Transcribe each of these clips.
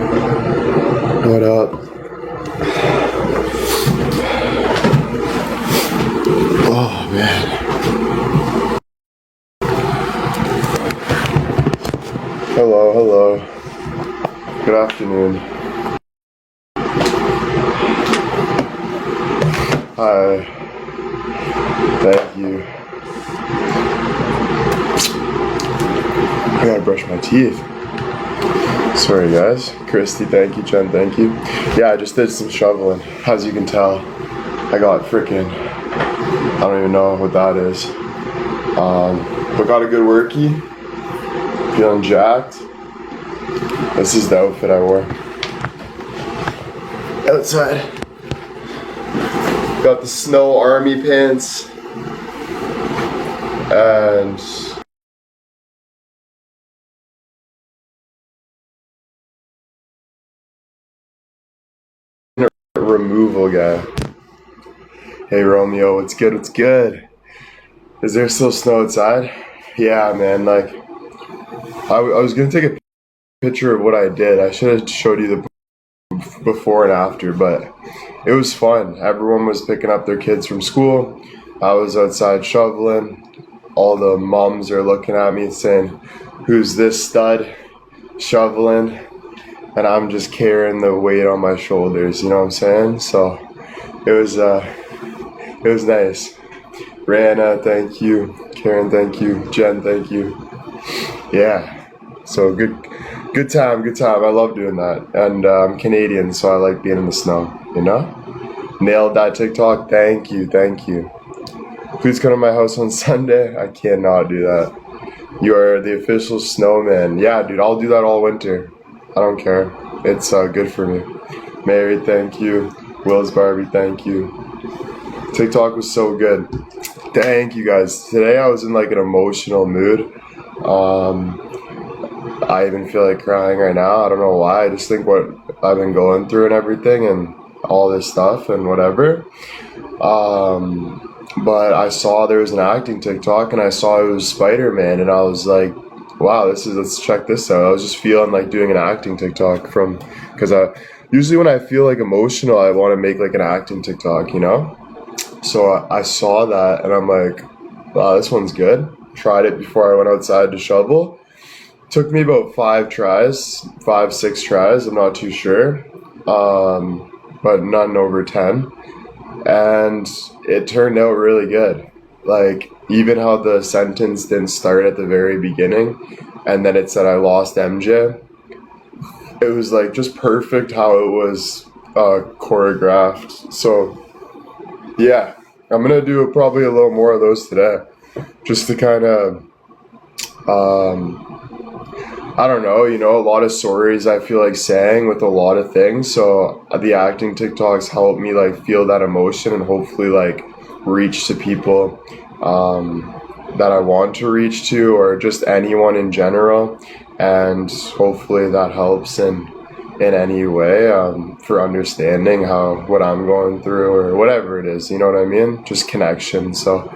What up? Oh man. Hello, hello. Good afternoon. Hi. Thank you. I gotta brush my teeth. Sorry guys. Christy, thank you. Jen, thank you. Yeah, I just did some shoveling. As you can tell, I got freaking, I don't even know what that is. But got a good workie. Feeling jacked. This is the outfit I wore outside. Got the snow army pants and removal guy. Hey Romeo, what's good? What's good? Is there still snow outside? Yeah, man. Like, I was gonna take a picture of what I did. I should have showed you the before and after, but it was fun. Everyone was picking up their kids from school. I was outside shoveling. All the moms are looking at me saying, "Who's this stud shoveling?" And I'm just carrying the weight on my shoulders. You know what I'm saying? So it was nice. Rana, thank you. Karen, thank you. Jen, thank you. Yeah. So good time. I love doing that. And I'm Canadian, so I like being in the snow, you know? Nailed that TikTok. Thank you. Please come to my house on Sunday. I cannot do that. You are the official snowman. Yeah, dude, I'll do that all winter. I don't care. It's good for me. Mary, thank you. Will's Barbie, thank you. TikTok was so good. Thank you guys. Today I was in like an emotional mood. I even feel like crying right now. I don't know why. I just think what I've been going through and everything and all this stuff and whatever. But I saw there was an acting TikTok and I saw it was Spider-Man and I was like, wow, let's check this out. I was just feeling like doing an acting TikTok because usually when I feel like emotional, I want to make like an acting TikTok, you know? So I saw that and I'm like, wow, this one's good. Tried it before I went outside to shovel. Took me about 6 tries, I'm not too sure. But none over 10. And it turned out really good. Like, even how the sentence didn't start at the very beginning, and then it said I lost MJ. It was like just perfect how it was choreographed. So, yeah, I'm gonna do probably a little more of those today, just to kind of, I don't know, you know, a lot of stories I feel like saying with a lot of things. So the acting TikToks help me like feel that emotion and hopefully like reach to people that I want to reach to, or just anyone in general. And hopefully that helps in any way for understanding what I'm going through or whatever it is, you know what I mean? Just connection. So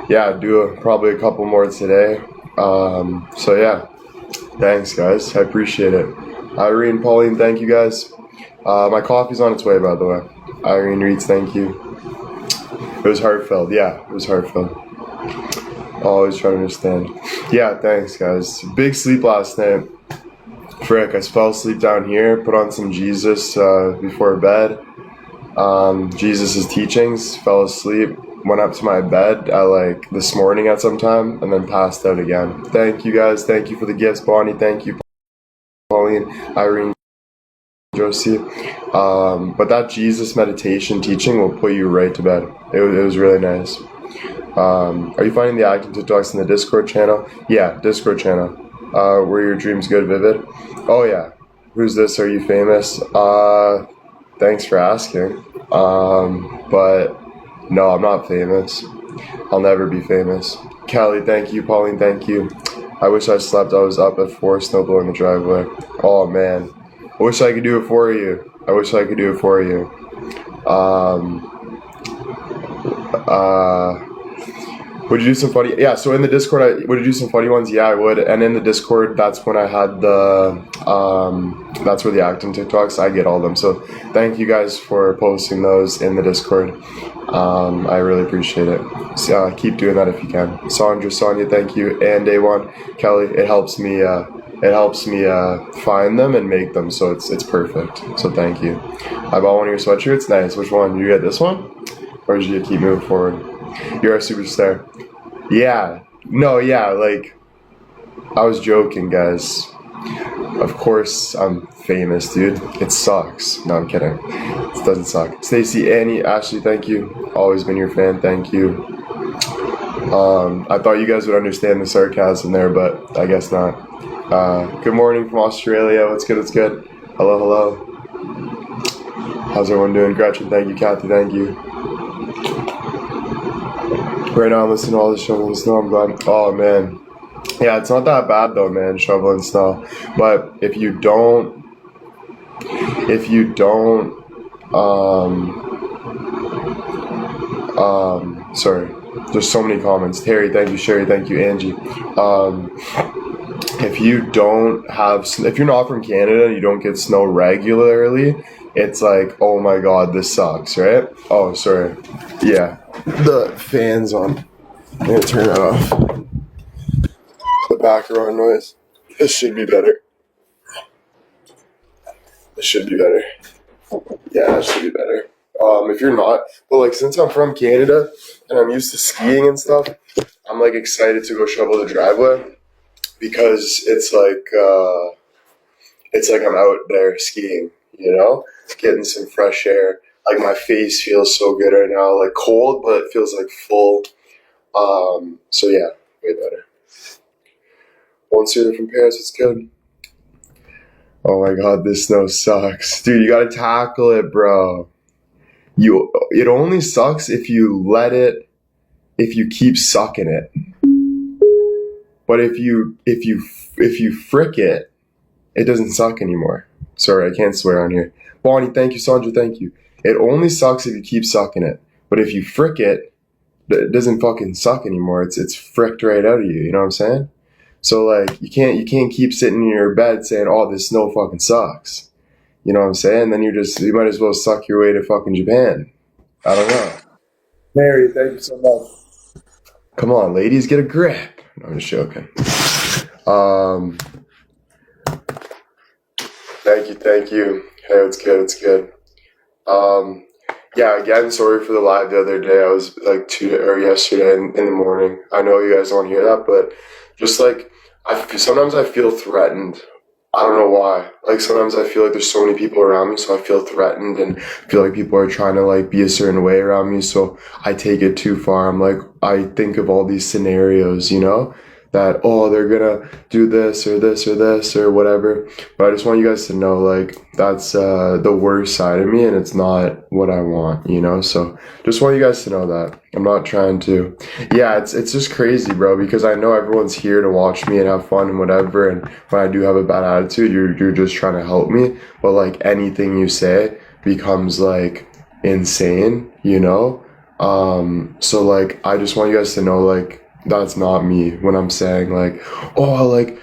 yeah, probably a couple more today. So yeah. Thanks, guys. I appreciate it. Irene, Pauline, thank you, guys. My coffee's on its way, by the way. Irene Reeds, thank you. It was heartfelt. Yeah, it was heartfelt. Always trying to understand. Yeah, thanks, guys. Big sleep last night. Frick, I fell asleep down here, put on some Jesus before bed. Jesus' teachings, fell asleep. Went up to my bed at this morning at some time and then passed out again. Thank you guys. Thank you for the gifts, Bonnie. Thank you, Pauline, Irene, Josie. But that Jesus meditation teaching will put you right to bed. It was really nice. Are you finding the acting TikToks in the Discord channel? Yeah, Discord channel. Were your dreams good, vivid? Oh yeah. Who's this? Are you famous? Thanks for asking. But no, I'm not famous. I'll never be famous. Kelly, thank you. Pauline, thank you. I wish I slept. I was up at 4, snow blowing the driveway. Oh man. I wish I could do it for you. Would you do some funny? Yeah. So in the Discord, would you do some funny ones? Yeah, I would. And in the Discord, that's when I had that's where the acting TikToks. I get all of them. So thank you guys for posting those in the Discord. I really appreciate it. So, keep doing that if you can. Sandra, Sonia, thank you, and Day One, Kelly. It helps me. It helps me find them and make them. So it's perfect. So thank you. I bought one of your sweatshirts. Nice. Which one? You get this one, or did you keep moving forward? You're a superstar. Yeah. No, yeah, like, I was joking, guys. Of course, I'm famous, dude. It sucks. No, I'm kidding. It doesn't suck. Stacy, Annie, Ashley, thank you. Always been your fan, thank you. I thought you guys would understand the sarcasm there, but I guess not. Good morning from Australia. What's good? What's good? Hello, hello. How's everyone doing? Gretchen, thank you. Kathy, thank you. Right now I'm listening to all the shoveling snow. I'm glad. Oh, man. Yeah, it's not that bad, though, man, shoveling snow. But if you don't, sorry. There's so many comments. Terry, thank you. Sherry, thank you. Angie. If you're not from Canada and you don't get snow regularly, it's like, oh my god, this sucks, right? Oh, sorry. Yeah, the fan's on. I'm gonna turn that off. The background noise. This should be better. This should be better. Yeah, that should be better. If you're not, but like since I'm from Canada and I'm used to skiing and stuff, I'm like excited to go shovel the driveway because it's like I'm out there skiing, getting some fresh air. Like my face feels so good right now, like cold, but it feels like full. So yeah, way better. One suitor from Paris, it's good. Oh my god, this snow sucks. Dude, you gotta tackle it, bro. It only sucks if you keep sucking it. But if you frick it, it doesn't suck anymore. Sorry, I can't swear on here. Bonnie, thank you. Sandra, thank you. It only sucks if you keep sucking it. But if you frick it, it doesn't fucking suck anymore. It's fricked right out of you. You know what I'm saying? So like you can't keep sitting in your bed saying, "Oh, this snow fucking sucks." You know what I'm saying? Then you might as well suck your way to fucking Japan. I don't know. Mary, thank you so much. Come on, ladies, get a grip. No, I'm just joking. Thank you. Hey, it's good. Yeah, again, sorry for the live the other day. I was like yesterday in the morning. I know you guys don't hear that, but just like sometimes I feel threatened. I don't know why. Like sometimes I feel like there's so many people around me, so I feel threatened and feel like people are trying to like be a certain way around me. So I take it too far. I'm like, I think of all these scenarios, that, oh, they're gonna do this or this or this or whatever. But I just want you guys to know, like, that's the worst side of me and it's not what I want, So just want you guys to know that. I'm not trying to. Yeah, it's just crazy, bro, because I know everyone's here to watch me and have fun and whatever. And when I do have a bad attitude, you're just trying to help me. But like anything you say becomes like insane, So like I just want you guys to know, like, that's not me when I'm saying like, oh, like,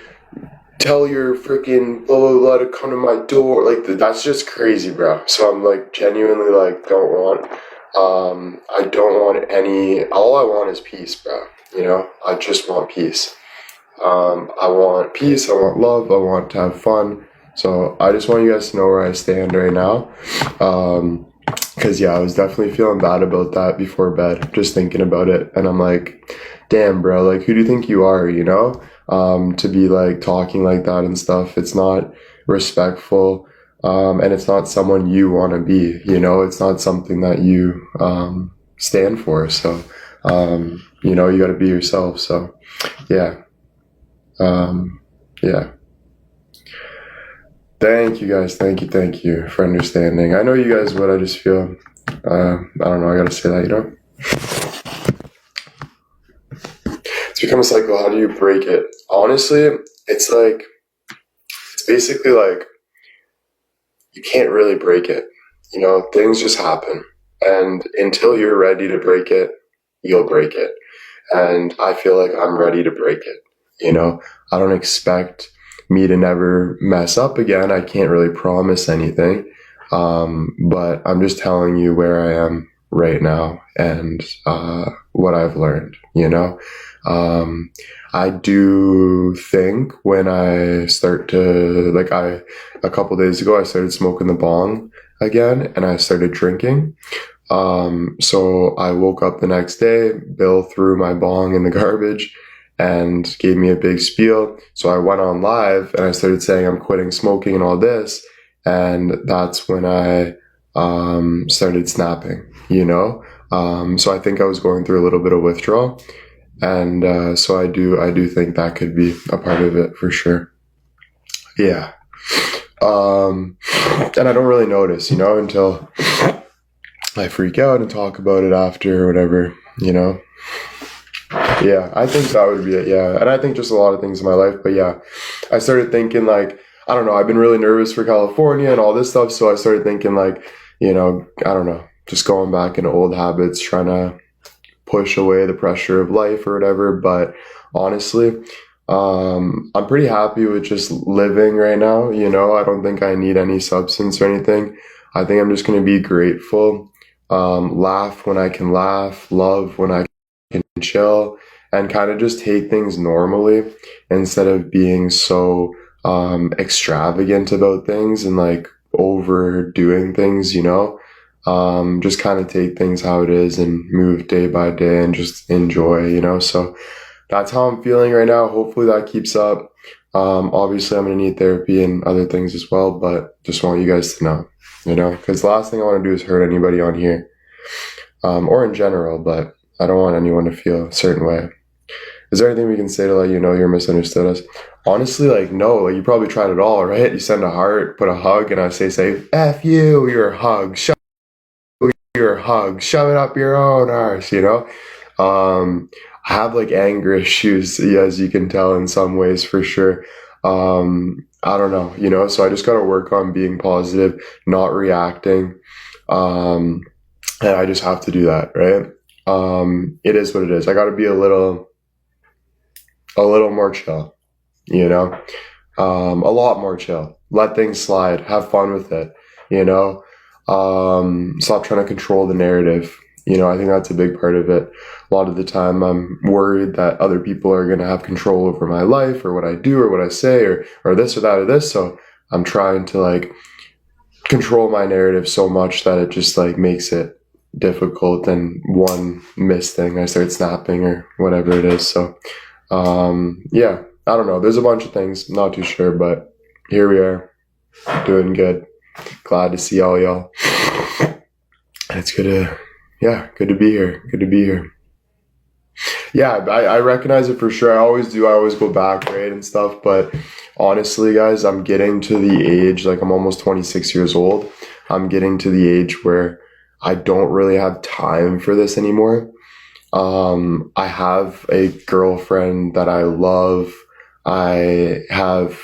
tell your freaking blah, blah, blah to come to my door. Like, that's just crazy, bro. So I'm like genuinely like, I don't want all I want is peace, bro. I just want peace. I want peace. I want love. I want to have fun. So I just want you guys to know where I stand right now. Cause yeah, I was definitely feeling bad about that before bed, just thinking about it. And I'm like, damn, bro, like, who do you think you are, to be like talking like that and stuff. It's not respectful. And it's not someone you want to be, it's not something that you, stand for. So, you got to be yourself. So yeah. Yeah. Thank you guys. Thank you for understanding. I know you guys would. I just feel, I don't know. I gotta say that, It's become a cycle. How do you break it? Honestly, it's basically like, you can't really break it. Things just happen. And until you're ready to break it, you'll break it. and I feel like I'm ready to break it. You know, I don't expect me to never mess up again. I can't really promise anything. But I'm just telling you where I am right now and what I've learned, you know? I do think when I start to, a couple days ago, I started smoking the bong again and I started drinking. So I woke up the next day, Bill threw my bong in the garbage and gave me a big spiel. So I went on live and I started saying I'm quitting smoking and all this. And that's when I started snapping, you know? So I think I was going through a little bit of withdrawal. And so I do think that could be a part of it for sure. Yeah. And I don't really notice, you know, until I freak out and talk about it after or whatever, you know? Yeah, I think that would be it, yeah. And I think just a lot of things in my life, but yeah, I started thinking like, I don't know, I've been really nervous for California and all this stuff, so I started thinking like, you know, I don't know, just going back into old habits, trying to push away the pressure of life or whatever. But honestly, I'm pretty happy with just living right now, you know? I don't think I need any substance or anything. I think I'm just going to be grateful, laugh when I can laugh, love when I can chill, and kind of just take things normally instead of being so extravagant about things and like overdoing things, you know? Just kind of take things how it is and move day by day and just enjoy, you know? So that's how I'm feeling right now. Hopefully that keeps up. Obviously I'm going to need therapy and other things as well, but just want you guys to know, you know, because the last thing I want to do is hurt anybody on here, or in general, but I don't want anyone to feel a certain way. Is there anything we can say to let you know you're misunderstood us? Honestly, like, no, like, you probably tried it all, right? You send a heart, put a hug, and I say, F you, your hug, shove your hug, shove it up your own arse, you know? I have, like, anger issues, as you can tell in some ways, for sure. I don't know, you know? So I just got to work on being positive, not reacting, and I just have to do that, right? It is what it is. I got to be a little more chill, you know, a lot more chill, let things slide, have fun with it, you know, stop trying to control the narrative. You know, I think that's a big part of it. A lot of the time I'm worried that other people are going to have control over my life or what I do or what I say or this or that or this. So I'm trying to like control my narrative so much that it just like makes it difficult, and one missed thing I start snapping or whatever it is. So yeah, I don't know, there's a bunch of things, not too sure, but here we are, doing good. Glad to see all y'all. It's good to be here. Yeah, I recognize it for sure. I always do. I always go back, right, and stuff. But honestly, guys, I'm getting to the age, like I'm almost 26 years old. I'm getting to the age where I don't really have time for this anymore. I have a girlfriend that I love. I have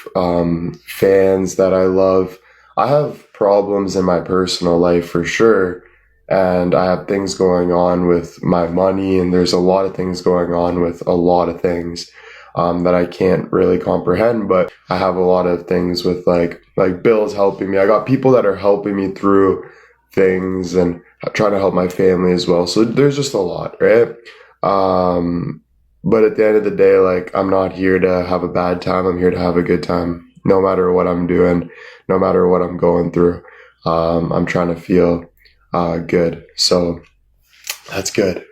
fans that I love. I have problems in my personal life for sure. And I have things going on with my money, and there's a lot of things going on with a lot of things that I can't really comprehend. But I have a lot of things with like bills helping me. I got people that are helping me through things and trying to help my family as well. So there's just a lot, right? But at the end of the day, like, I'm not here to have a bad time. I'm here to have a good time, no matter what I'm doing, no matter what I'm going through. I'm trying to feel good. So that's good.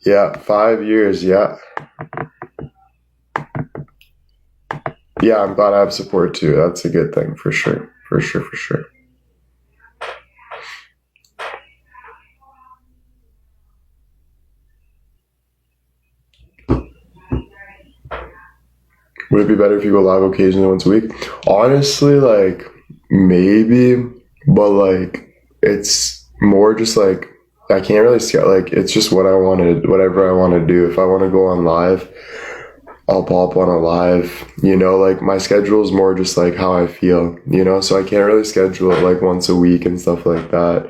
Yeah, 5 years. Yeah. Yeah, I'm glad I have support too. That's a good thing for sure. For sure. Would it be better if you go live occasionally once a week? Honestly, like, maybe, but like, it's more just like, I can't really see, like, it's just what I want to, whatever I want to do. If I want to go on live, I'll pop on a live, you know, like my schedule is more just like how I feel, you know, so I can't really schedule it like once a week and stuff like that.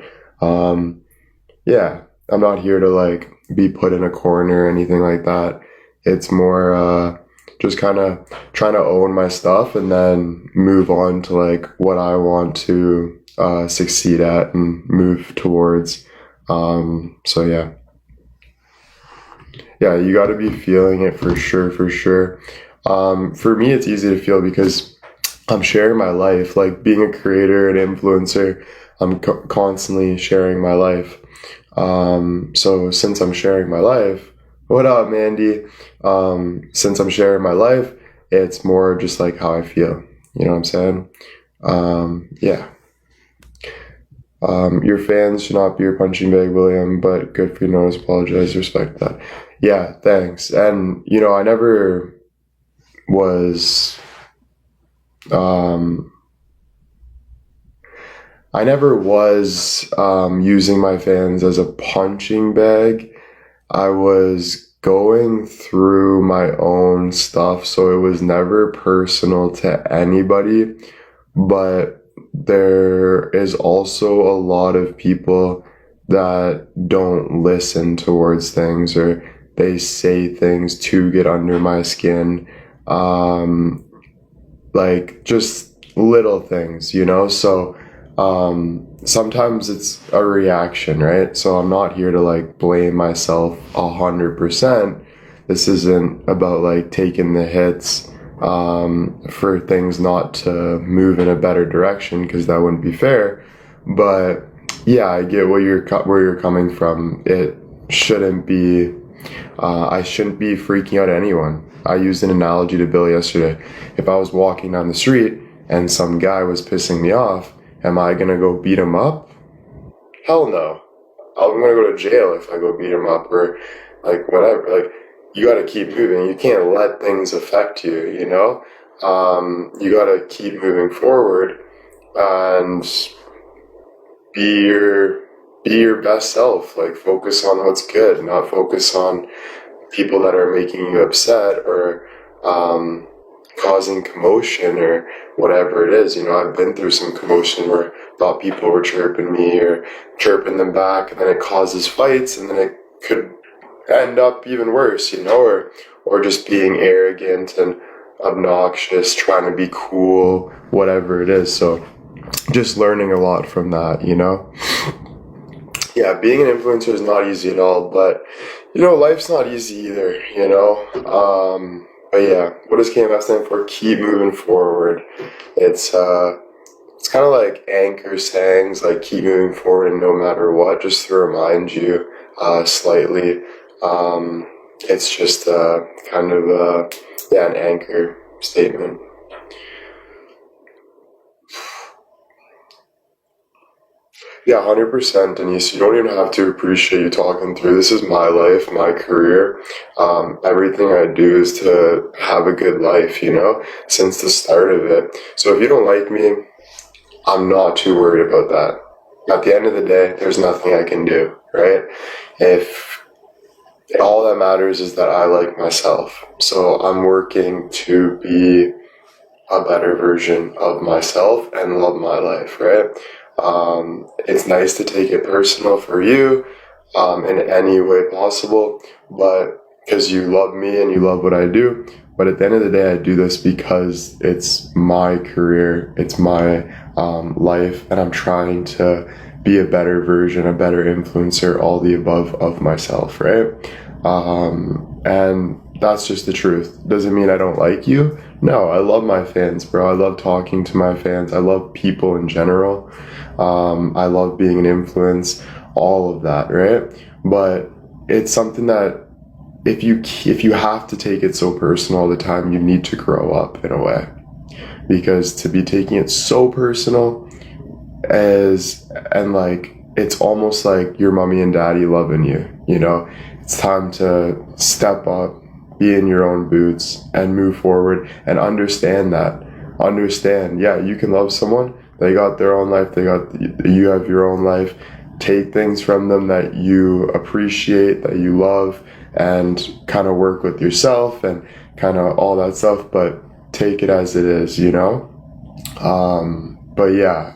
Yeah, I'm not here to like be put in a corner or anything like that. It's more just kind of trying to own my stuff and then move on to like what I want to succeed at and move towards. So yeah, you got to be feeling it for sure, for sure. For me, it's easy to feel because I'm sharing my life, like being a creator and influencer. I'm constantly sharing my life. So since I'm sharing my life, what up, Mandy? Since I'm sharing my life, it's more just like how I feel. You know what I'm saying? Yeah. Your fans should not be your punching bag, William, but good for you to apologize, respect that. Yeah, thanks. And, you know, I never was, using my fans as a punching bag. I was going through my own stuff, so it was never personal to anybody, but there is also a lot of people that don't listen towards things, or they say things to get under my skin, like just little things, you know? So sometimes it's a reaction, right? So I'm not here to like blame myself 100%. This isn't about like taking the hits for things not to move in a better direction, because that wouldn't be fair. But yeah, I get where you're coming from. It shouldn't be. I shouldn't be freaking out anyone. I used an analogy to Bill yesterday. If I was walking down the street and some guy was pissing me off, am I gonna go beat him up? Hell no. I'm gonna go to jail if I go beat him up, or like whatever. Like, you gotta keep moving. You can't let things affect you, you know? You gotta keep moving forward and be your best self. Like, focus on what's good, not focus on people that are making you upset or causing commotion or whatever it is. You know, I've been through some commotion where I thought people were chirping me or chirping them back, and then it causes fights, and then it could end up even worse, you know, or just being arrogant and obnoxious, trying to be cool, whatever it is. So just learning a lot from that, you know. Yeah, being an influencer is not easy at all, but you know, life's not easy either, you know. But yeah, what does KMF stand for? Keep moving forward. It's kind of like anchor sayings, like keep moving forward and no matter what, just to remind you slightly. It's just kind of an anchor statement. Yeah, 100%, Denise. You don't even have to appreciate you talking through. This is my life, my career. Everything I do is to have a good life, you know, since the start of it. So if you don't like me, I'm not too worried about that. At the end of the day, there's nothing I can do, right? If all that matters is that I like myself. So I'm working to be a better version of myself and love my life, right? It's nice to take it personal for you in any way possible, but because you love me and you love what I do. But at the end of the day, I do this because it's my career, it's my life, and I'm trying to be a better version, a better influencer, all the above of myself, right? And that's just the truth. Doesn't mean I don't like you. No, I love my fans, bro. I love talking to my fans. I love people in general. I love being an influence, all of that, right? But it's something that if you have to take it so personal all the time, you need to grow up in a way. Because to be taking it so personal and like, it's almost like your mommy and daddy loving you, you know? It's time to step up, be in your own boots, and move forward, and understand that. Understand, yeah, you can love someone. They got their own life. You have your own life. Take things from them that you appreciate, that you love, and kind of work with yourself and kind of all that stuff, but take it as it is, you know? But yeah,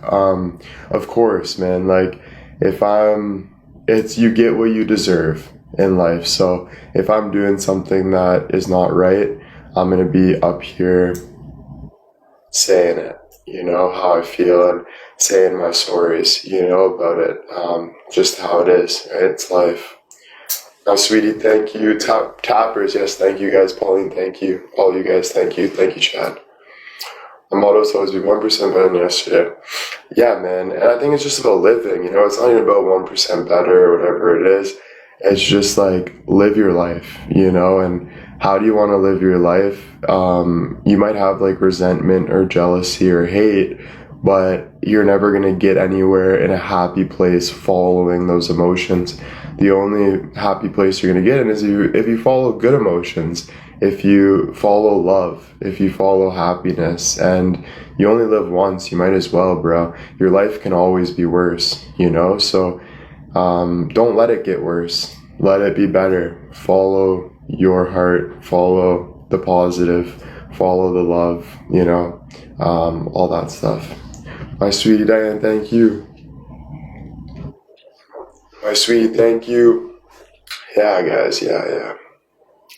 of course, man, like, you get what you deserve. in life. So if I'm doing something that is not right, I'm going to be up here saying it, how I feel, and saying my stories, about it, just how it is, right? It's life. Now, sweetie, thank you. Tappers, yes, thank you guys. Pauline, thank you. All you guys, thank you. Thank you, Chad. The motto is always be 1% better than yesterday. Yeah, man. And I think it's just about living, it's not even about 1% better or whatever it is. It's just like, live your life, and how do you want to live your life? You might have like resentment or jealousy or hate, but you're never going to get anywhere in a happy place following those emotions. The only happy place you're going to get in is if you follow good emotions, if you follow love, if you follow happiness, and you only live once, you might as well, bro. Your life can always be worse, so don't let it get worse. Let it be better. Follow your heart, follow the positive, follow the love, all that stuff. My sweetie Diane, thank you. My sweetie, thank you. Yeah, guys, yeah.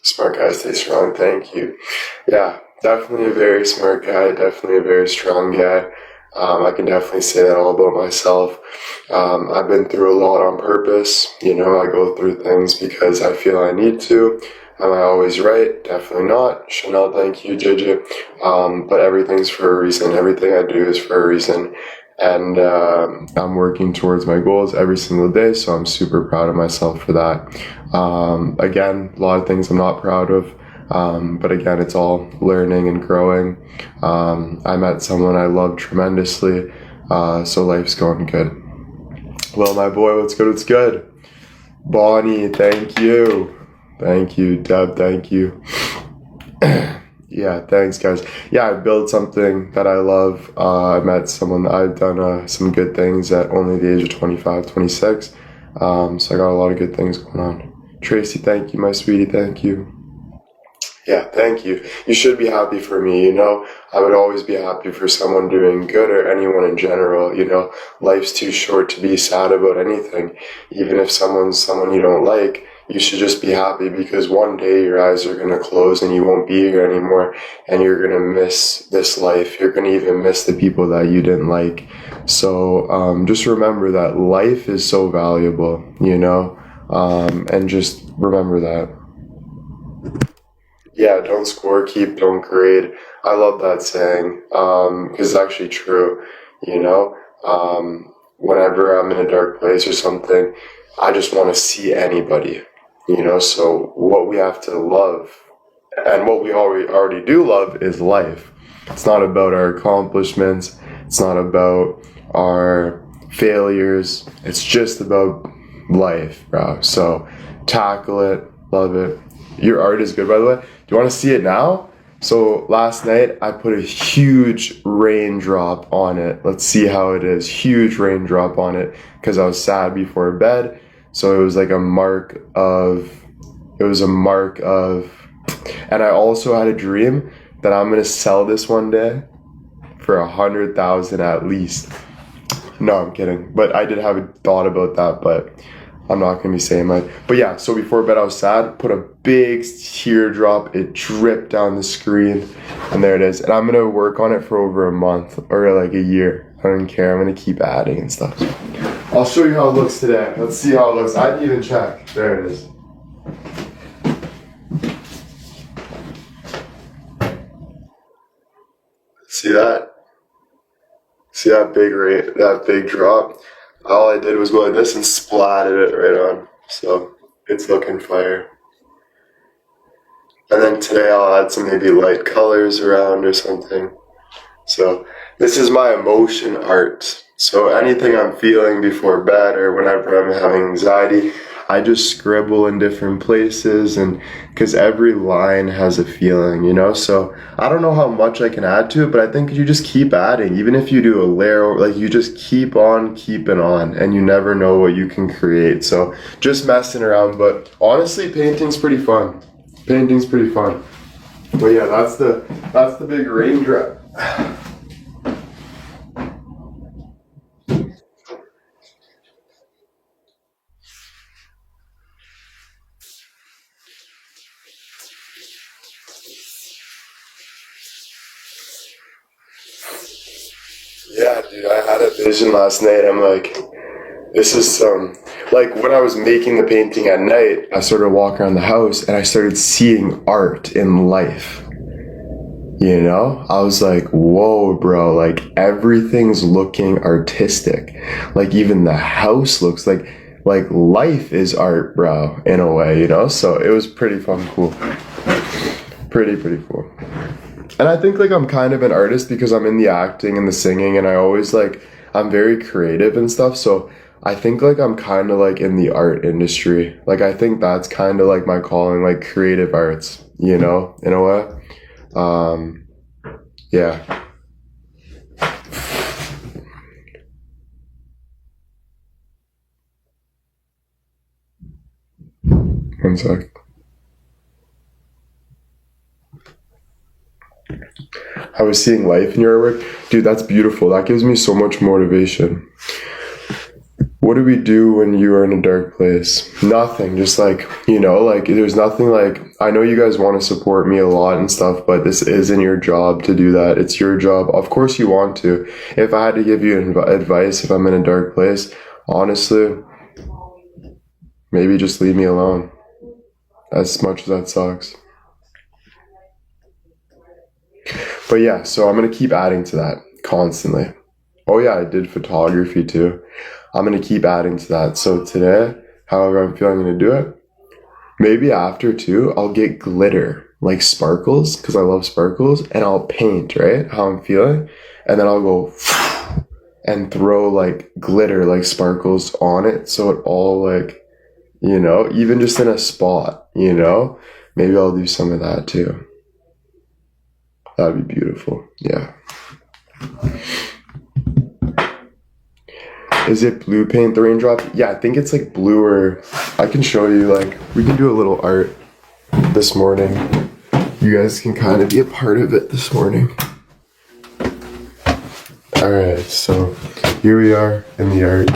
Smart guys stay strong, thank you. Yeah, definitely a very smart guy, definitely a very strong guy. I can definitely say that all about myself. I've been through a lot on purpose. I go through things because I feel I need to. Am I always right? Definitely not. Chanel, thank you, JJ. But everything's for a reason. Everything I do is for a reason. And I'm working towards my goals every single day, so I'm super proud of myself for that. Again, a lot of things I'm not proud of, but again, it's all learning and growing. I met someone I love tremendously, so life's going good. Well, my boy, what's good? What's good? Bonnie, thank you. Thank you. Deb, thank you. Yeah, thanks, guys. Yeah, I built something that I love. I met someone, I've done some good things at only the age of 25, 26. So I got a lot of good things going on. Tracy, thank you. My sweetie, thank you. Yeah, thank you. You should be happy for me, I would always be happy for someone doing good, or anyone in general, Life's too short to be sad about anything. Even if someone's someone you don't like, you should just be happy, because one day your eyes are going to close and you won't be here anymore, and you're going to miss this life. You're going to even miss the people that you didn't like. So just remember that life is so valuable, and just remember that. Yeah, don't score, keep, don't grade. I love that saying, because it's actually true, whenever I'm in a dark place or something, I just want to see anybody, so what we have to love, and what we already do love, is life. It's not about our accomplishments, it's not about our failures, it's just about life, bro. So tackle it, love it. Your art is good, by the way. Do you want to see it now? So last night I put a huge raindrop on it. Let's see how it is. Huge raindrop on it, because I was sad before bed. So it was like a mark of, and I also had a dream that I'm going to sell this one day for 100,000 at least. No, I'm kidding. But I did have a thought about that, but I'm not going to be saying mine. But yeah, so before bed I was sad, put a big teardrop, it dripped down the screen, and there it is. And I'm going to work on it for over a month, or like a year. I don't care, I'm going to keep adding and stuff. I'll show you how it looks today. Let's see how it looks. I didn't even check. There it is. See that? See that big drop? All I did was go like this and splatted it right on. So it's looking fire. And then today I'll add some maybe light colors around or something. So this is my emotion art. So anything I'm feeling before bed or whenever I'm having anxiety, I just scribble in different places, and because every line has a feeling, so I don't know how much I can add to it, but I think you just keep adding. Even if you do a layer, like, you just keep on keeping on, and you never know what you can create. So just messing around, but honestly, painting's pretty fun. But yeah, that's the big raindrop. Dude, I had a vision last night. I'm like, this is some, like when I was making the painting at night, I started walking around the house and I started seeing art in life. You know, I was like, whoa, bro, like everything's looking artistic. Like even the house looks like life is art, bro, in a way, you know? So it was pretty fun, cool. Pretty cool. And I think like I'm kind of an artist because I'm in the acting and the singing and I always like, I'm very creative and stuff. So I think like I'm kind of like in the art industry. Like I think that's kind of like my calling, like creative arts, you know, in a way. Yeah. One sec. I was seeing life in your artwork. Dude, that's beautiful. That gives me so much motivation. What do we do when you are in a dark place? Nothing. Just like, you know, like there's nothing like, I know you guys want to support me a lot and stuff, but this isn't your job to do that. It's your job. Of course you want to. If I had to give you advice if I'm in a dark place, honestly, maybe just leave me alone. As much as that sucks. But yeah, so I'm going to keep adding to that constantly. Oh yeah, I did photography too. I'm going to keep adding to that. So today, however I'm feeling, I'm going to do it. Maybe after too, I'll get glitter, like sparkles, because I love sparkles, and I'll paint, right? How I'm feeling. And then I'll go and throw like glitter, like sparkles on it. So it all like, you know, even just in a spot, you know, maybe I'll do some of that too. That'd be beautiful. Yeah. Is it blue paint, the raindrop? Yeah, I think it's like blue, or I can show you, like, we can do a little art this morning. You guys can kind of be a part of it this morning. Alright, so here we are in the art.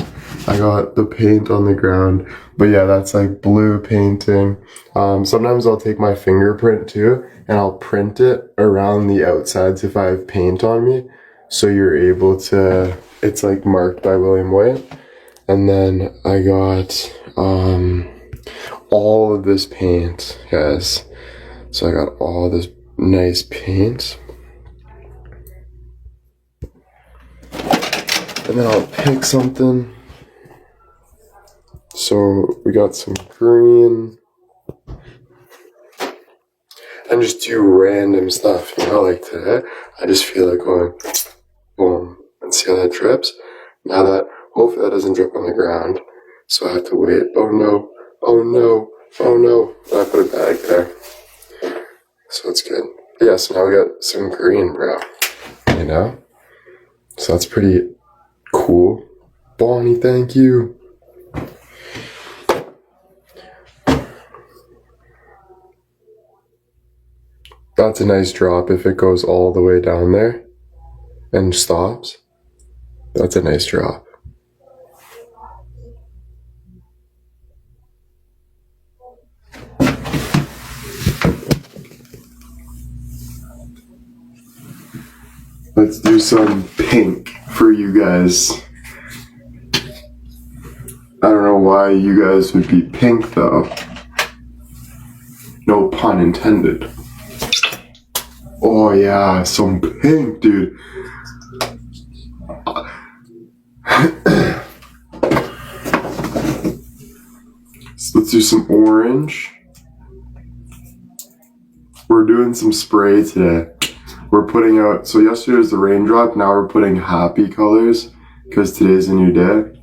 I got the paint on the ground, but yeah, that's like blue painting. Sometimes I'll take my fingerprint too, and I'll print it around the outsides if I have paint on me. So you're able to, it's like marked by William White. And then I got all of this paint, guys. So I got all this nice paint. And then I'll pick something. So we got some green. And just do random stuff, you know, like today. I just feel like going boom, and see how that drips. Now that, hopefully that doesn't drip on the ground. So I have to wait. Oh no, oh no, oh no. And I put it back there. So it's good. But yeah, so now we got some green, bro. You know? So that's pretty cool. Bonnie, thank you. That's a nice drop if it goes all the way down there and stops. That's a nice drop. Let's do some pink for you guys. I don't know why you guys would be pink though. No pun intended. Oh yeah, some pink, dude. So let's do some orange. We're doing some spray today. We're putting out, so yesterday was the raindrop, now we're putting happy colors because today's a new day.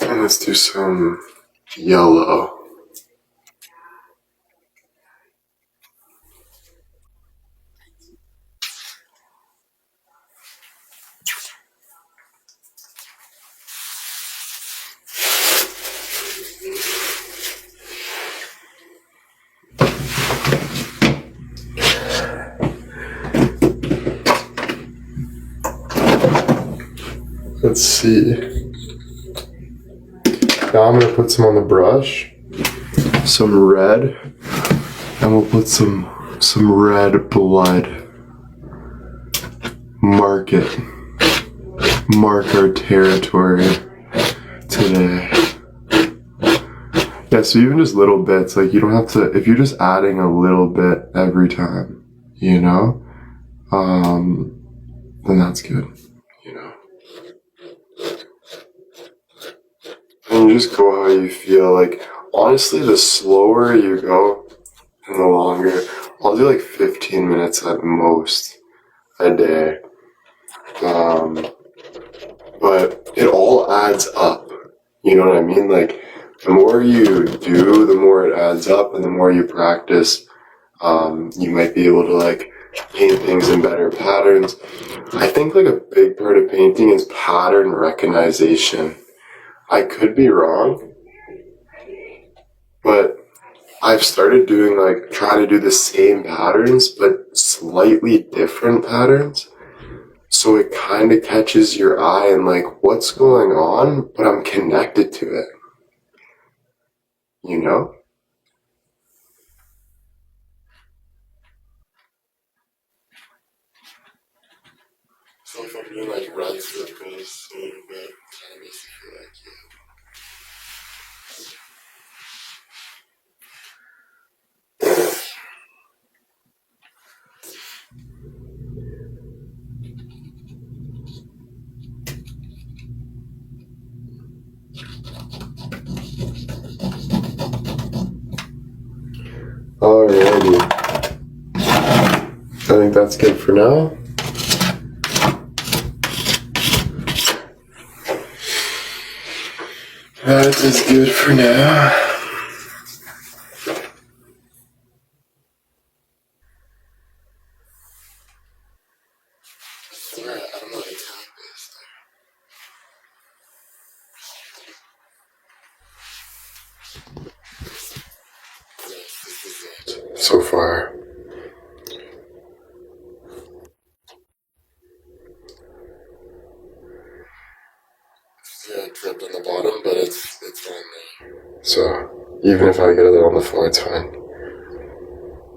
And let's do some yellow. Let's see. Now I'm gonna put some on the brush. Some red. And we'll put some red blood. Mark it. Mark our territory today. Yeah, so even just little bits, like you don't have to, if you're just adding a little bit every time, you know, then that's good, you know. And you just go how you feel. Like, honestly, the slower you go and the longer, I'll do like 15 minutes at most a day. But it all adds up. You know what I mean? Like, the more you do, the more it adds up, and the more you practice, you might be able to like paint things in better patterns. I think like a big part of painting is pattern recognition. I could be wrong, but I've started doing like, try to do the same patterns, but slightly different patterns. So it kind of catches your eye and like, what's going on, but I'm connected to it. You know? So if I'm doing like red circles a little bit, kind of makes me feel like, alrighty. I think that's good for now. That is good for now. Alright, I don't know how to tap this. So far. Yeah, it dripped on the bottom, but it's fine now. So, even if I get a little on the floor, it's fine.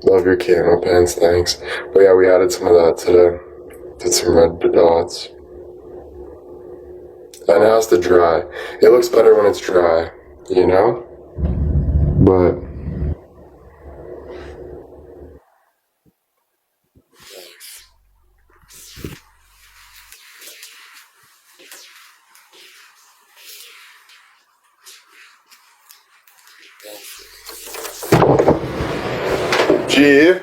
Love your camo pens, thanks. But yeah, we added some of that today. Did some red dots. And it has to dry. It looks better when it's dry, you know? But Gee,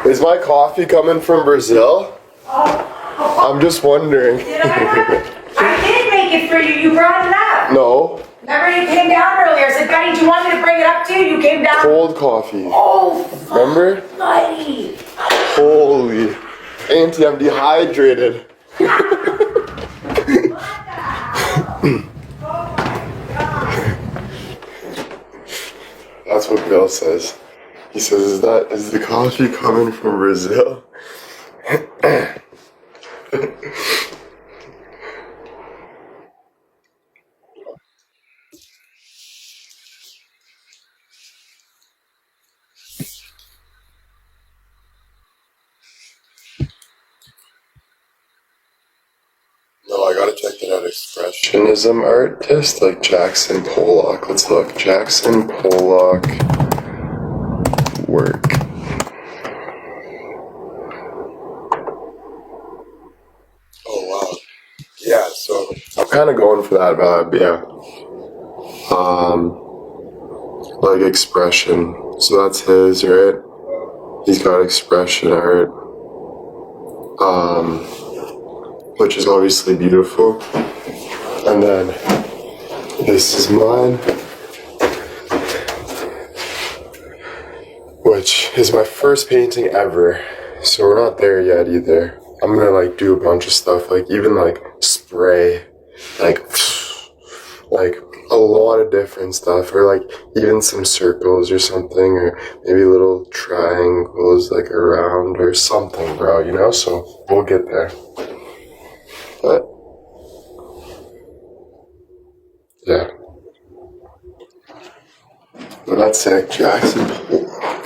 is my coffee coming from Brazil? I'm just wondering. I did make it for you. You brought it up. No. Remember you came down earlier. I said, Buddy, do you want me to bring it up to you? You came down. Cold coffee. Oh, remember? Buddy. Holy. Auntie, I'm dehydrated. That's what Bill says. He says, is the coffee coming from Brazil? No, I gotta check that out. Expressionism artist, like Jackson Pollock. Let's look. Jackson Pollock work. Oh wow. Yeah, so I'm kind of going for that vibe, yeah. Like expression. So that's his, right? He's got expression art. Which is obviously beautiful. And then this is mine, which is my first painting ever. So we're not there yet either. I'm gonna like do a bunch of stuff, like even like spray, like a lot of different stuff, or like even some circles or something, or maybe little triangles like around or something, bro, you know? So we'll get there. But yeah. But that's sick, Jackson Pollock.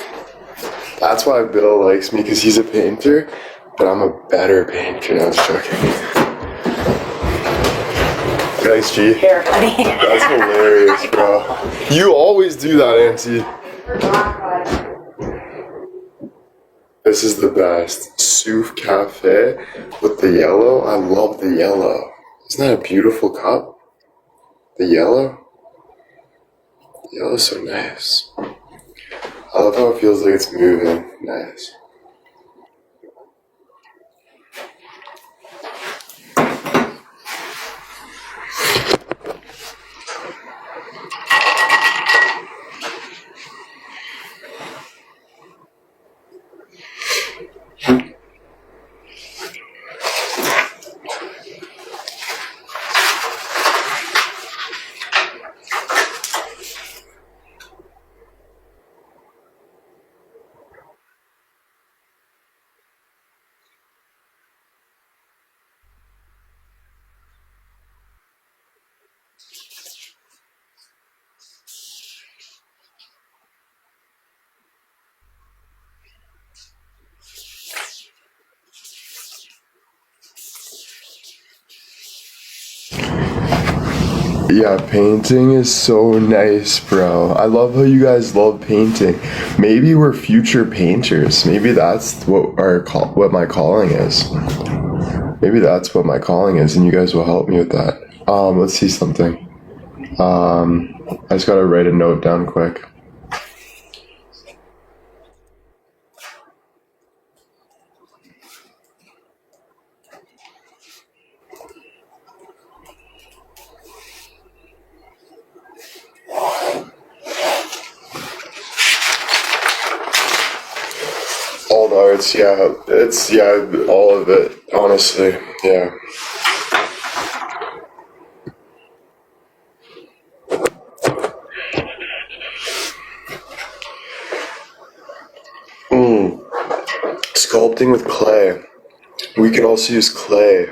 That's why Bill likes me, because he's a painter, but I'm a better painter. No, I was joking. Thanks, G. Here, buddy. That's hilarious, bro. You always do that, Auntie. This is the best. Souf Cafe with the yellow. I love the yellow. Isn't that a beautiful cup? The yellow? The yellow's so nice. I love how it feels like it's moving. Nice. Yeah, painting is so nice, bro. I love how you guys love painting. Maybe we're future painters. Maybe that's what what my calling is. Maybe that's what my calling is, and you guys will help me with that. Let's see something. I just gotta write a note down quick. All the arts, yeah. It's, yeah, all of it, honestly, yeah. Sculpting with clay. We can also use clay.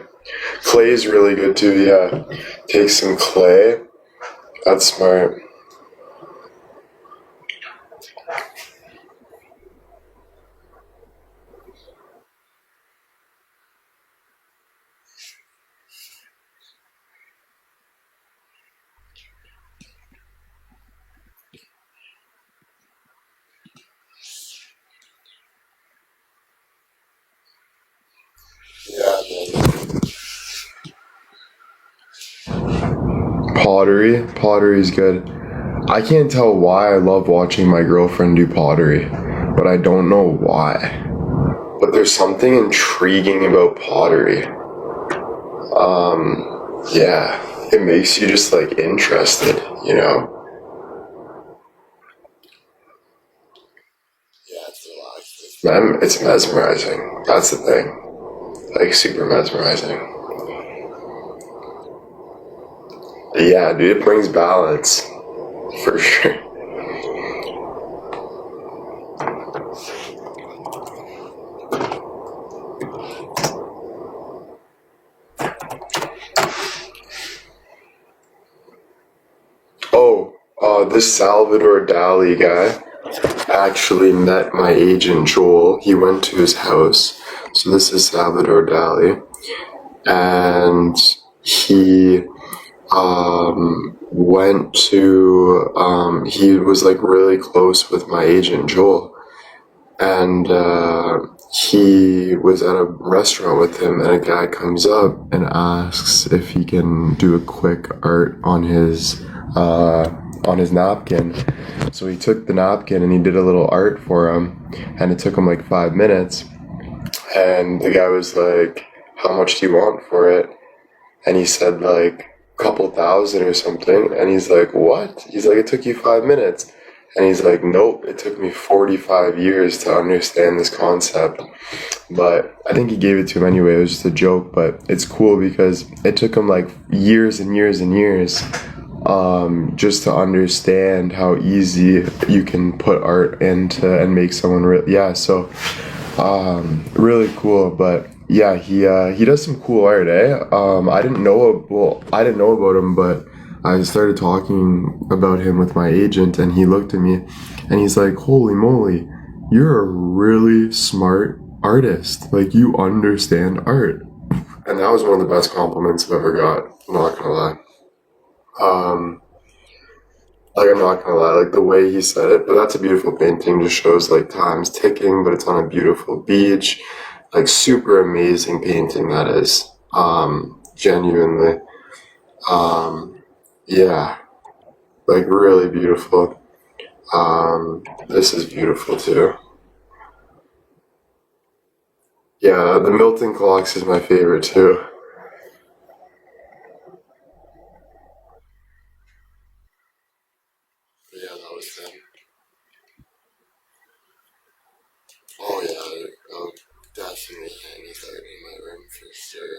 Clay is really good too, yeah. Take some clay. That's smart. Yeah, man. Pottery. Pottery is good. I can't tell why I love watching my girlfriend do pottery, but I don't know why. But there's something intriguing about pottery. Yeah, it makes you just like interested, you know? Yeah, it's mesmerizing. That's the thing. Like super mesmerizing. Yeah, dude, it brings balance. For sure. Oh, this Salvador Dali guy actually met my agent Joel. He went to his house. So this is Salvador Dali. And he went to, he was like really close with my agent Joel. And he was at a restaurant with him, and a guy comes up and asks if he can do a quick art on his napkin. So he took the napkin and he did a little art for him, and it took him like 5 minutes. And the guy was like, "How much do you want for it?" And he said like a couple thousand or something. And he's like, "What?" He's like, "It took you 5 minutes." And he's like, "Nope, it took me 45 years to understand this concept." But I think he gave it to him anyway. It was just a joke, but it's cool because it took him like years and years and years just to understand how easy you can put art into and make someone so really cool. But yeah, he does some cool art, I didn't know about him, but I started talking about him with my agent, and he looked at me and he's like, "Holy moly, you're a really smart artist. Like, you understand art. And that was one of the best compliments I've ever got. I'm not gonna lie. Like, I'm not gonna lie, like the way he said it, but that's a beautiful painting. Just shows like time's ticking, but it's on a beautiful beach. Like, super amazing painting that is. Genuinely. Yeah, like really beautiful. This is beautiful too. Yeah, the Milton clocks is my favorite too. Yeah, that was them. Oh yeah, I'll definitely hang his art in my room for sure.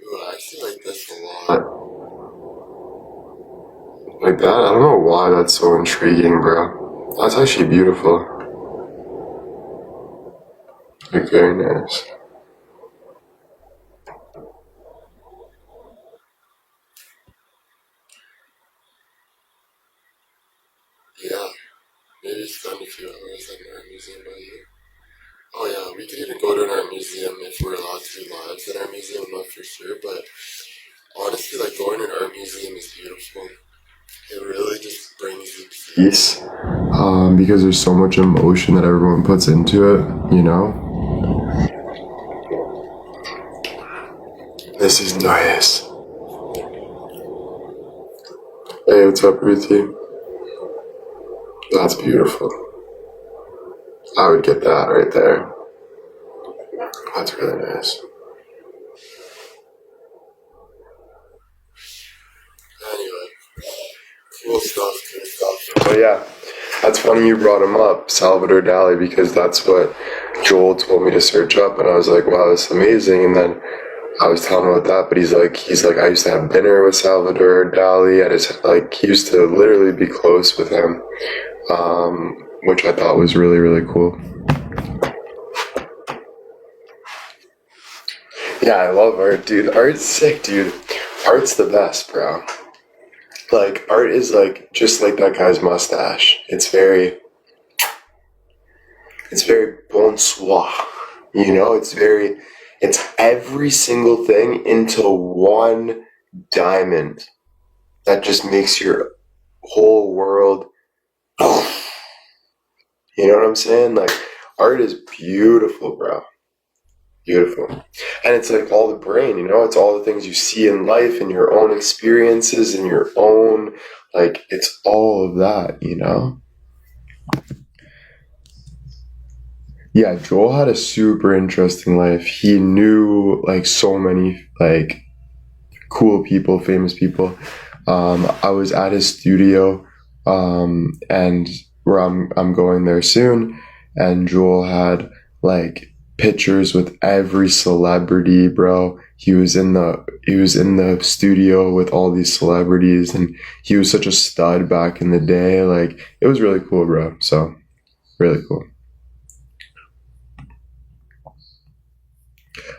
Ooh, I actually like this a lot. Like that, I don't know why that's so intriguing, bro. That's actually beautiful. Like, very nice. Yeah, maybe spend a few hours at an art museum by you. Oh yeah, we could even go to an art museum if we're allowed to do lives in our museum, not for sure, but honestly, like, going to an art museum is beautiful. It really just brings you peace. Because there's so much emotion that everyone puts into it, you know? This is nice. Hey, what's up, Ruthie? That's beautiful. I would get that right there. That's really nice. Anyway, cool stuff, cool stuff. But yeah, that's funny you brought him up, Salvador Dali, because that's what Joel told me to search up, and I was like, wow, that's amazing. And then I was telling him about that, but he's like, I used to have dinner with Salvador Dali. He used to literally be close with him, which I thought was really, really cool. Yeah, I love art, dude. Art's sick, dude. Art's the best, bro. Like, art is like just like that guy's mustache. It's very bonsoir. You know, it's every single thing into one diamond that just makes your whole world. You know what I'm saying? Like, art is beautiful, bro. Beautiful. And it's like all the brain, you know? It's all the things you see in life and your own experiences and your own, like, it's all of that, you know? Yeah, Joel had a super interesting life. He knew, like, so many, like, cool people, famous people. I was at his studio, and where I'm going there soon, and Joel had like pictures with every celebrity, bro. He was in the studio with all these celebrities, and he was such a stud back in the day. Like, it was really cool, bro. So really cool.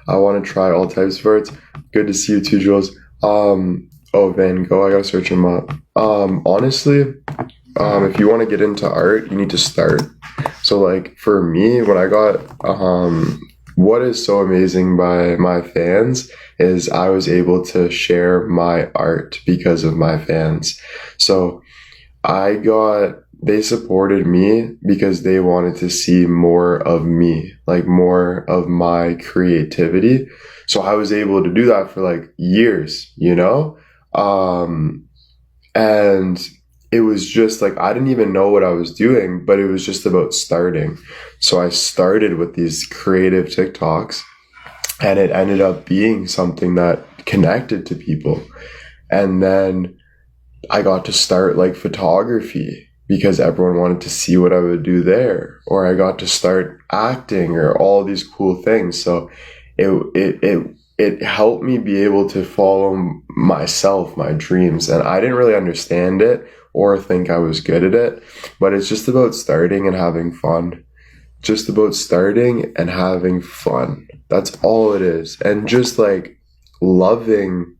I want to try all types of arts. Good to see you too, Jules. Oh, Van Gogh, I gotta search him up. Honestly, if you want to get into art, you need to start. So, like, for me, what is so amazing by my fans is I was able to share my art because of my fans. So, they supported me because they wanted to see more of me, like more of my creativity. So I was able to do that for like years, you know? And it was just like, I didn't even know what I was doing, but it was just about starting. So I started with these creative TikToks, and it ended up being something that connected to people. And then I got to start like photography because everyone wanted to see what I would do there, or I got to start acting, or all these cool things. So it helped me be able to follow myself, my dreams, and I didn't really understand it or think I was good at it, but it's just about starting and having fun. Just about starting and having fun. That's all it is. And just like loving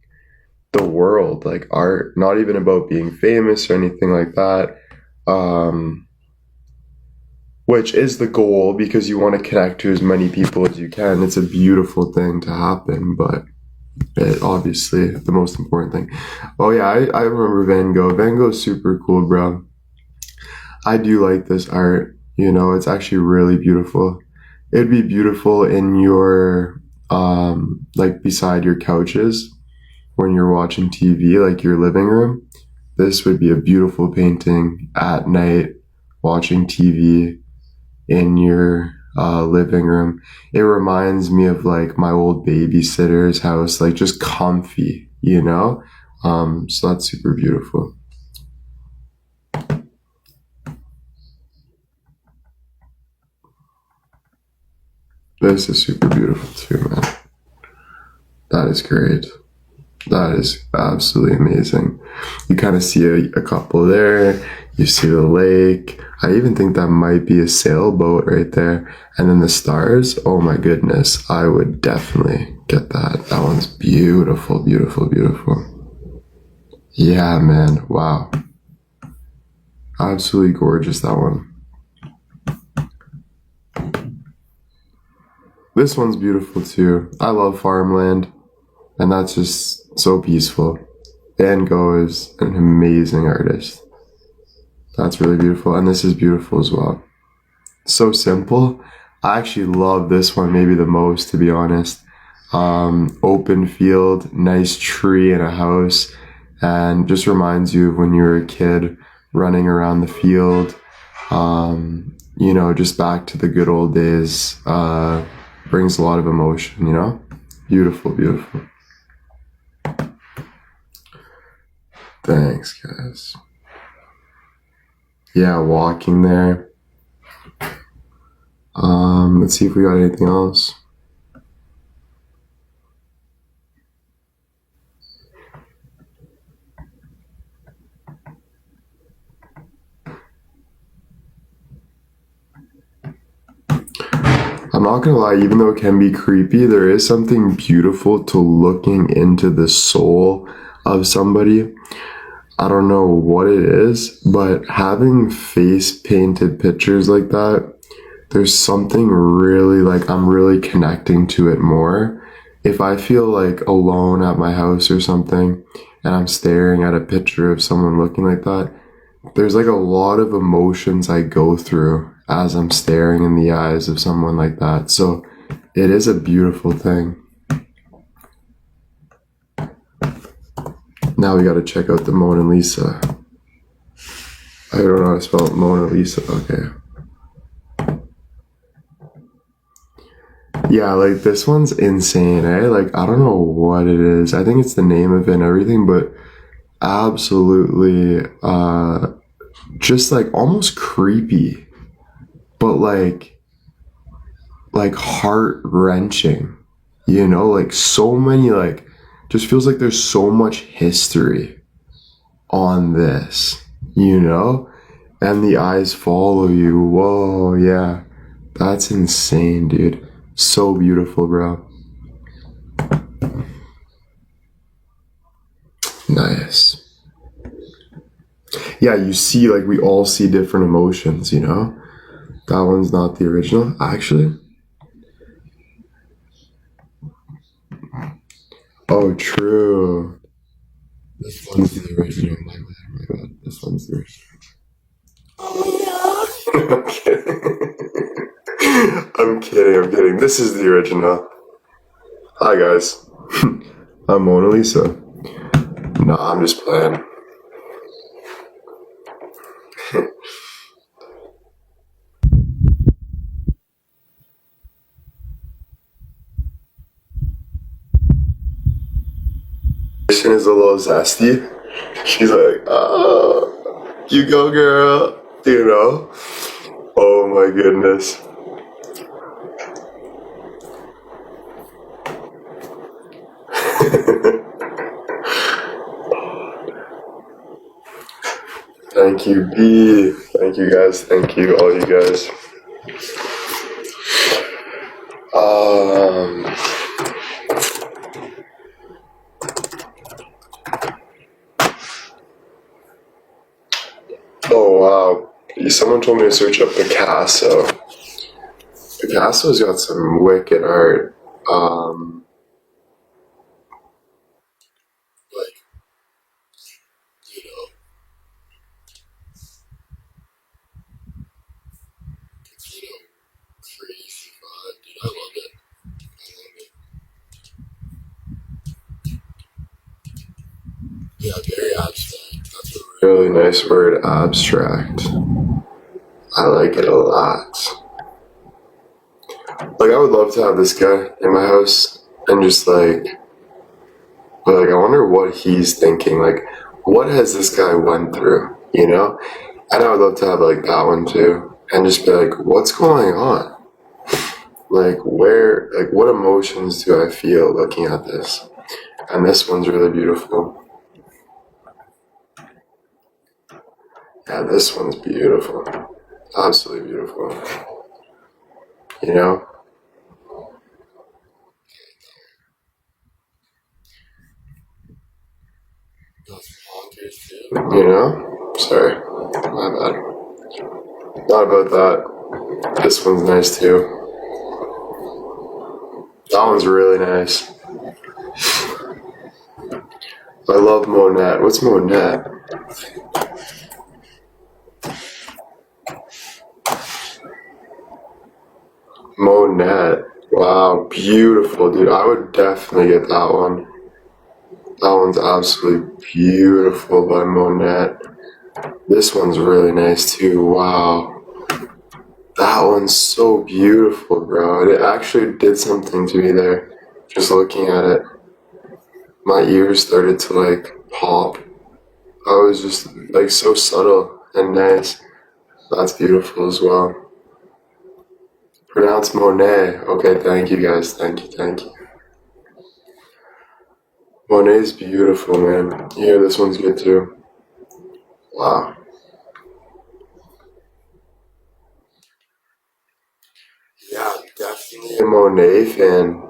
the world, like art, not even about being famous or anything like that. Um, which is the goal because you want to connect to as many people as you can. It's a beautiful thing to happen, but it obviously the most important thing. Oh yeah, I remember Van Gogh. Van Gogh's super cool, bro. I do like this art. You know, it's actually really beautiful. It'd be beautiful in your like beside your couches when you're watching TV, like your living room. This would be a beautiful painting at night watching TV in your living room. It reminds me of like my old babysitter's house, like just comfy, you know? So that's super beautiful. This is super beautiful too, man. That is great. That is absolutely amazing. You kind of see a couple there. You see the lake. I even think that might be a sailboat right there. And then the stars. Oh my goodness. I would definitely get that. That one's beautiful, beautiful, beautiful. Yeah, man. Wow. Absolutely gorgeous, that one. This one's beautiful too. I love farmland, and that's just so peaceful. Van Gogh is an amazing artist. That's really beautiful, and this is beautiful as well. So simple. I actually love this one maybe the most, to be honest. Open field, nice tree and a house, and just reminds you of when you were a kid running around the field. You know, just back to the good old days. Brings a lot of emotion, you know? Beautiful, beautiful. Thanks, guys. Yeah, walking there. Let's see if we got anything else. I'm not gonna lie, even though it can be creepy, there is something beautiful to looking into the soul of somebody. I don't know what it is, but having face painted pictures like that, there's something really like I'm really connecting to it more. If I feel like alone at my house or something and I'm staring at a picture of someone looking like that, there's like a lot of emotions I go through as I'm staring in the eyes of someone like that. So it is a beautiful thing. Now we gotta check out the Mona Lisa. I don't know how to spell Mona Lisa. Okay. Yeah, like this one's insane, eh? Like, I don't know what it is. I think it's the name of it and everything, but absolutely, just like almost creepy, but like heart-wrenching, you know? Like so many, like, just feels like there's so much history on this, you know? And the eyes follow you. Whoa, yeah. That's insane, dude. So beautiful, bro. Nice. Yeah, you see, like, we all see different emotions, you know? That one's not the original, actually. Oh, true. This one's the original. My bad. This one's the original. Oh, no. I'm kidding. I'm kidding. This is the original. Hi, guys. I'm Mona Lisa. No, I'm just playing. Is a little zesty. She's like, oh, you go, girl. You know? Oh my goodness. Thank you, B. Thank you, guys. Thank you, all you guys. Oh wow. someone told me to search up Picasso. Picasso's got some wicked art. Like, you know, it's, crazy vibe, dude. I love it. Yeah, very abstract. That's a really nice word, abstract. I like it a lot. Like, I would love to have this guy in my house and just but I wonder what he's thinking. Like, what has this guy went through, you know? And I would love to have like that one too, and just be like, what's going on? Like, what emotions do I feel looking at this? And this one's really beautiful. Yeah, this one's beautiful. Absolutely beautiful. You know? You know? Sorry. My bad. Not about that. This one's nice too. That one's really nice. I love Monet. What's Monet? Monet. Wow, beautiful, dude. I would definitely get that one. That one's absolutely beautiful by Monet. This one's really nice too. Wow. That one's so beautiful, bro. It actually did something to me there. Just looking at it. My ears started to pop. I was just so subtle and nice. That's beautiful as well. Pronounced Monet. Okay, thank you guys. Thank you. Monet's beautiful, man. Yeah, this one's good too. Wow. Yeah, definitely a Monet fan.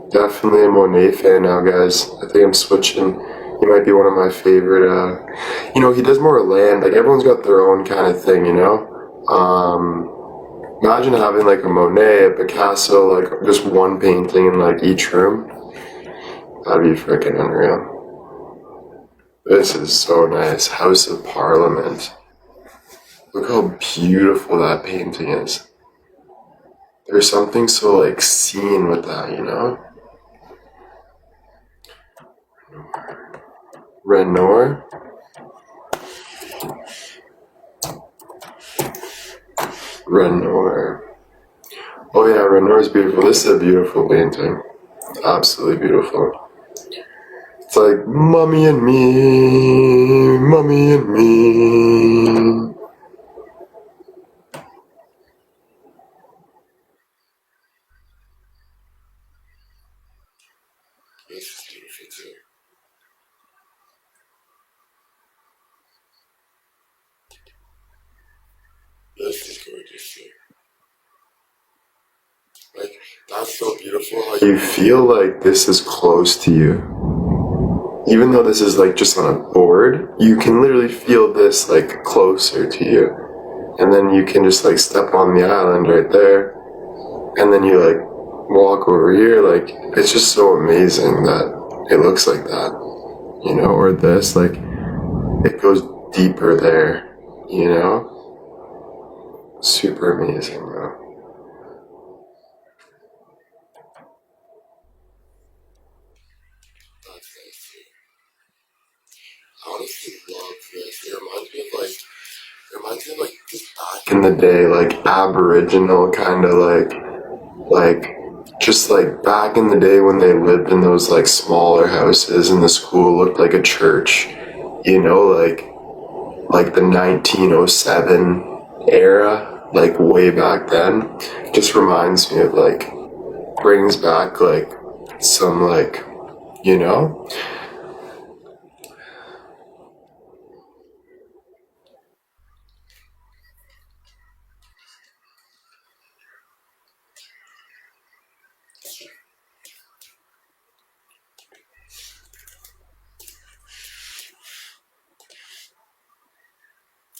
Definitely a Monet fan now, guys. I think I'm switching. He might be one of my favorite. He does more land. Like, everyone's got their own kind of thing, you know? Imagine having a Monet, a Picasso, just one painting in each room. That'd be freaking unreal. This is so nice. House of Parliament. Look how beautiful that painting is. There's something so seen with that, you know? Renoir? Renoir. Oh yeah, Renoir is beautiful. This is a beautiful painting. Absolutely beautiful. It's like, mommy and me, mommy and me. This is beautiful too. This is gorgeous too. That's so beautiful. You feel like this is close to you. Even though this is just on a board, you can literally feel this closer to you. And then you can just step on the island right there. And then you walk over here. It's just so amazing that it looks like that. You know, or this, it goes deeper there, you know? Super amazing, bro. That's nice too. I honestly love this. It reminds me of just back in the day, Aboriginal kind of just back in the day when they lived in those smaller houses and the school looked like a church, you know, like the 1907 era, way back then. Just reminds me of brings back some you know.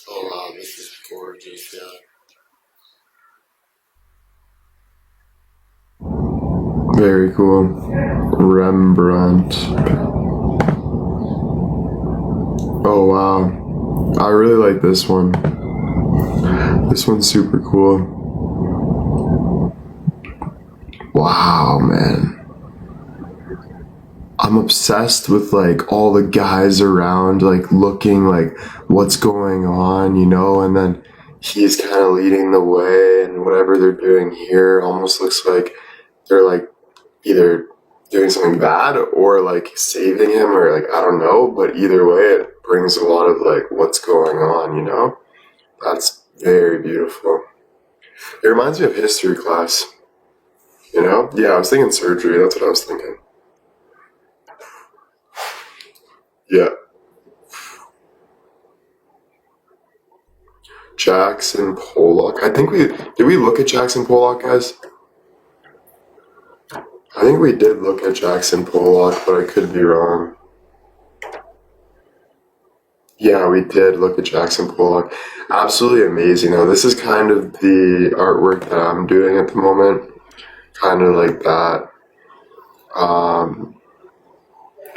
Oh wow, this is gorgeous. gorgeous, yeah. Very cool. Rembrandt. Oh wow. I really like this one. This one's super cool. Wow, man. I'm obsessed with like all the guys around, like looking like what's going on, you know, and then he's kind of leading the way, and whatever they're doing here almost looks like they're like either doing something bad or like saving him, or like I don't know, but either way it brings a lot of like what's going on, you know. That's very beautiful. It reminds me of history class, you know. Yeah, I was thinking surgery. That's what I was thinking. Yeah. Jackson Pollock. I think did we look at Jackson Pollock, guys? I think we did look at Jackson Pollock, but I could be wrong. Yeah, we did look at Jackson Pollock. Absolutely amazing. Now, this is kind of the artwork that I'm doing at the moment. Kind of like that.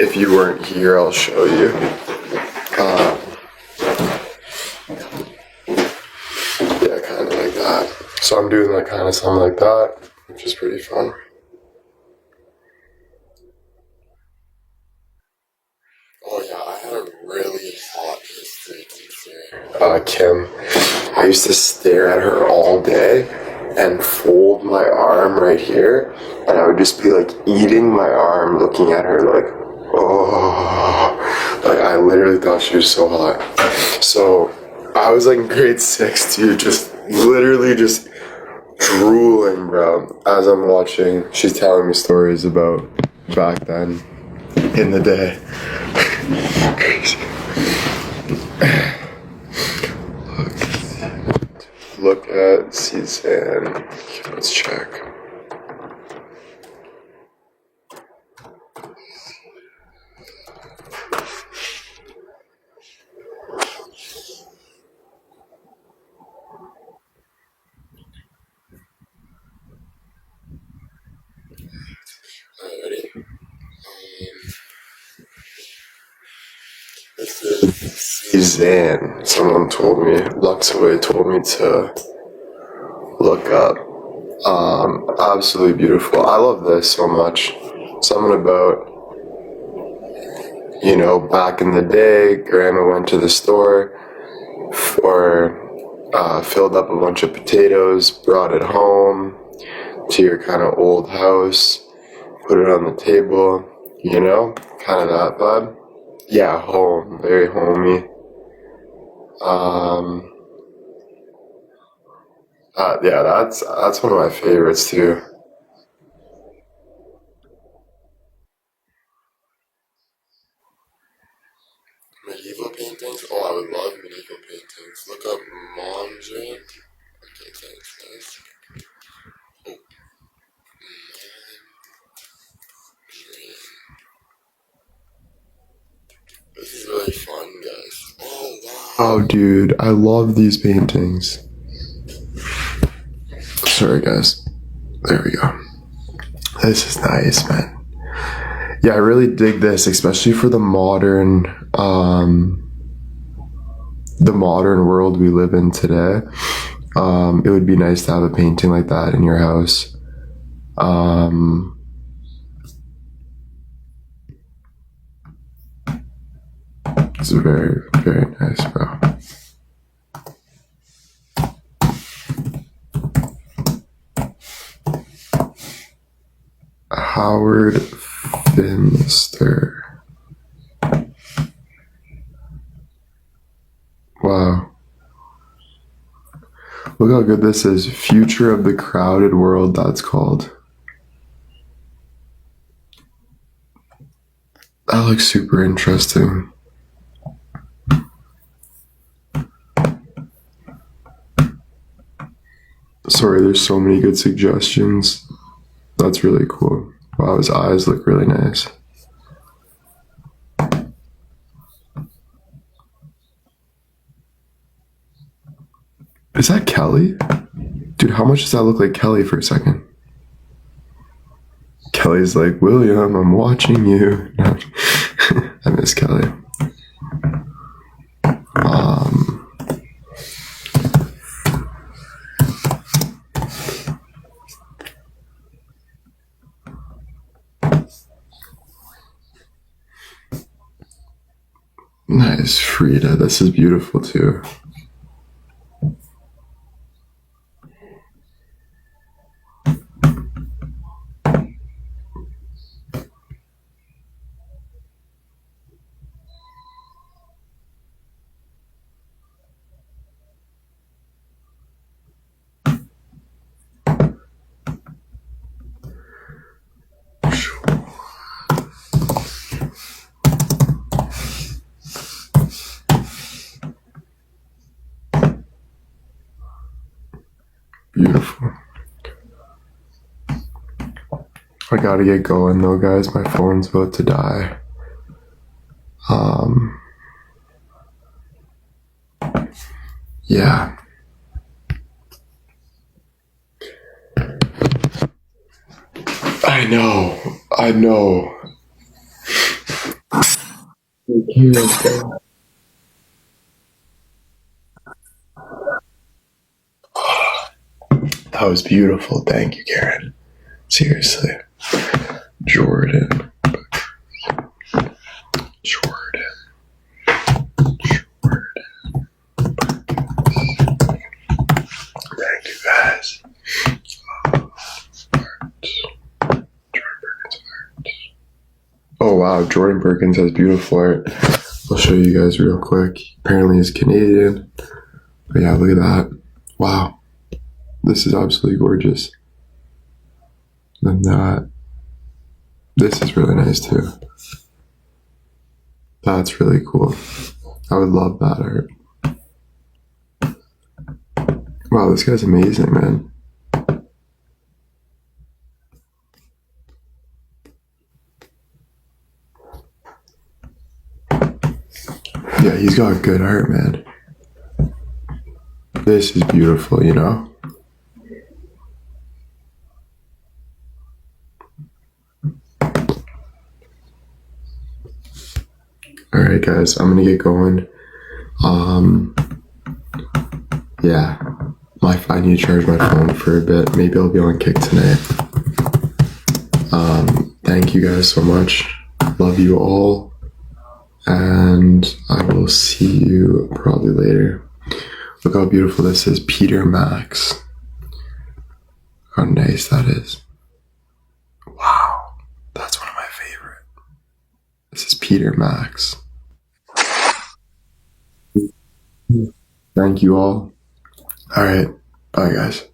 If you weren't here, I'll show you. Yeah, kind of like that. So I'm doing like kind of something like that, which is pretty fun. Oh yeah, I had a really hot history teacher, Kim. I used to stare at her all day and fold my arm right here, and I would just be like eating my arm, looking at her like, oh, like I literally thought she was so hot. So I was like in grade 6, dude, just literally just drooling, bro, as I'm watching. She's telling me stories about back then in the day. Crazy. Look at Suzanne. Okay, let's check. Ready? This is Suzanne. Someone told me, Luxaway told me to look up. Absolutely beautiful. I love this so much. Something about, you know, back in the day, grandma went to the store filled up a bunch of potatoes, brought it home to your kind of old house, put it on the table, you know, kind of that vibe. Yeah, home, very homey. Yeah, that's one of my favorites too. Medieval paintings? Oh, I would love medieval paintings. Look up Mondrian. Okay, thanks, guys. Oh, Mondrian. This is really fun, guys. Oh, wow. Oh, dude, I love these paintings. Sorry, guys. There we go. This is nice, man. Yeah, I really dig this, especially for the modern world we live in today. It would be nice to have a painting like that in your house. It's very, very nice, bro. Howard Finster. Wow. Look how good this is. Future of the Crowded World, that's called. That looks super interesting. Sorry, there's so many good suggestions. That's really cool. Wow, his eyes look really nice. Is that Kelly? Dude, how much does that look like Kelly for a second? Kelly's like, William, I'm watching you. I miss Kelly. Nice, Frida. This is beautiful too. Beautiful. I gotta get going though, guys. My phone's about to die. Yeah. I know. That was beautiful. Thank you, Karen. Seriously. Jordan. Thank you, guys. Oh, wow. Jordan Perkins has beautiful art. I'll show you guys real quick. Apparently he's Canadian. But yeah, look at that. Wow. This is absolutely gorgeous. And that. This is really nice too. That's really cool. I would love that art. Wow, this guy's amazing, man. Yeah, he's got good art, man. This is beautiful, you know? Alright, guys, I'm gonna get going. Yeah. I need to charge my phone for a bit. Maybe I'll be on Kick tonight. Thank you guys so much. Love you all. And I will see you probably later. Look how beautiful this is. Peter Max. How nice that is. Wow. That's one of my favorite. This is Peter Max. Thank you all. Alright. Bye, guys.